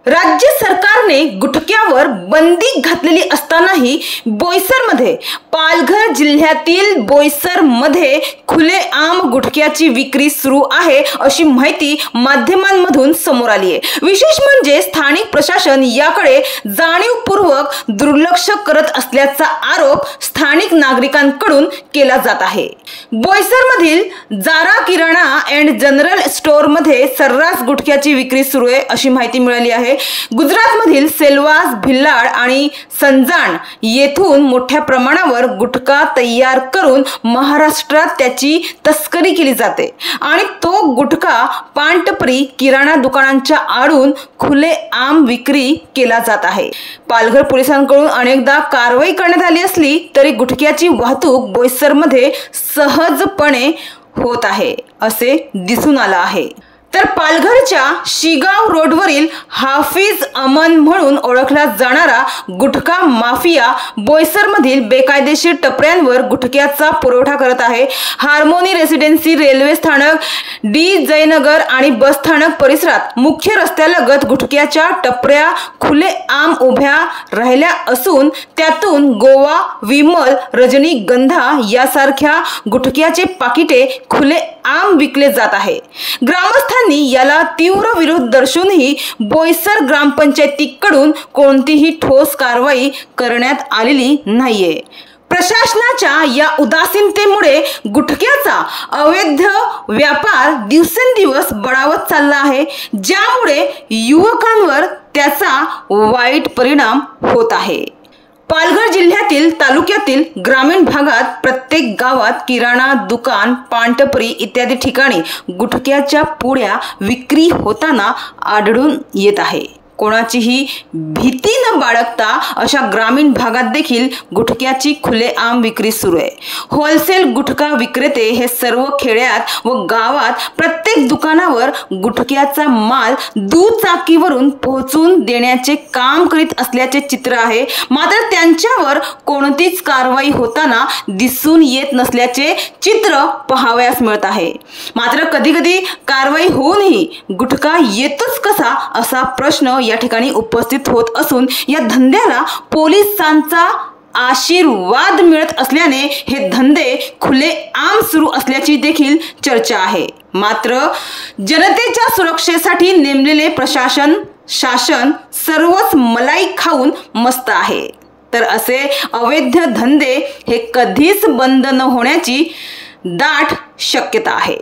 राज्य सरकारने गुटख्यावर बंदी घातलेली असतानाही बोईसरमध्ये पालघर जिल्ह्यातील बोईसरमध्ये खुलेआम गुटख्याची विक्री सुरू आहे अशी माहिती माध्यमांमधून समोर आली आहे। विशेष म्हणजे स्थानिक प्रशासन याकडे जाणीवपूर्वक दुर्लक्ष करत असल्याचा आरोप स्थानिक नागरिकांकडून केला जात आहे। बोईसरमधील जारा किराणा अँड जनरल स्टोअरमध्ये सर्रास गुटख्याची विक्री सुरू आहे अशी माहिती मिळाली आहे। गुजरातमधील सेल्वास, भिल्लाड आणि संजाण येथून मोठ्या प्रमाणावर गुटखा तयार करून महाराष्ट्रात त्याची तस्करी केली जाते आणि तो गुटखा पानटपरी किराणा दुकानांच्या आडून खुलेआम विक्री केला जात आहे। पालघर पोलिसांकडून अनेकदा कारवाई करण्यात आली असली तरी गुटख्याची वाहतूक बोईसरमध्ये सहजपणे होत आहे असे दिसून आलं आहे। तर पालघरच्या शिगाव रोडवरील हाफिज अमन म्हणून ओळखला जाणारा गुटखा माफिया बोईसरमधील बेकायदेशीर टपऱ्यांवर गुटख्याचा पुरवठा करत आहे। हार्मोनी रेसिडेन्सी, रेल्वे स्थानक, डी जयनगर आणि बस स्थानक परिसरात मुख्य रस्त्यालगत गुटख्याच्या टपऱ्या खुलेआम उभ्या राहिल्या असून त्यातून गोवा, विमल, रजनीगंधा यासारख्या गुटख्याचे पाकिटे खुलेआम विकले जात आहे। ग्रामस्थ याला तीव्र विरोध दर्शवूनही बोईसर ग्रामपंचायतीकडून कोणतीही ठोस कारवाई करण्यात आलेली नाहीये। प्रशासनाच्या या उदासीनतेमुळे गुटख्याचा अवैध व्यापार दिवसेंदिवस बळावत चालला आहे, ज्यामुळे युवकांवर त्याचा वाईट परिणाम होत आहे। पालघर जिल्ह्यातील तालुक्यातील ग्रामीण भागात प्रत्येक गावात किराणा दुकान, पानटपरी इत्यादी ठिकाणी गुटख्याच्या पुड्या विक्री होताना आढळून येत आहे। कोणाचीही भीती न बाळगता अशा ग्रामीण भागात देखील गुटख्याची खुलेआम विक्री सुरू आहे। होलसेल गुटखा विक्रेते हे सर्व खेड्यात व गावात प्रत्येक दुकानावर गुटख्याचा माल दुचाकीवरून पोहोचून देण्याचे काम करीत असल्याचे चित्र आहे। मात्र त्यांच्यावर कोणतीच कारवाई होताना दिसून येत नसल्याचे चित्र पाहावयास मिळत आहे। मात्र कधी कधी कारवाई होऊनही गुटखा येतोच कसा असा प्रश्न या ठिकाणी उपस्थित होत असून या धंद्याला पोलिसांचा आशीर्वाद मिळत असल्याने हे धंदे खुलेआम सुरू असल्याची देखील चर्चा आहे। मात्र जनतेच्या सुरक्षेसाठी नेमलेले प्रशासन, शासन सर्वच मलाई खाऊन मस्त आहे। तर असे अवैध धंदे हे कधीच बंद न होण्याची दाट शक्यता आहे।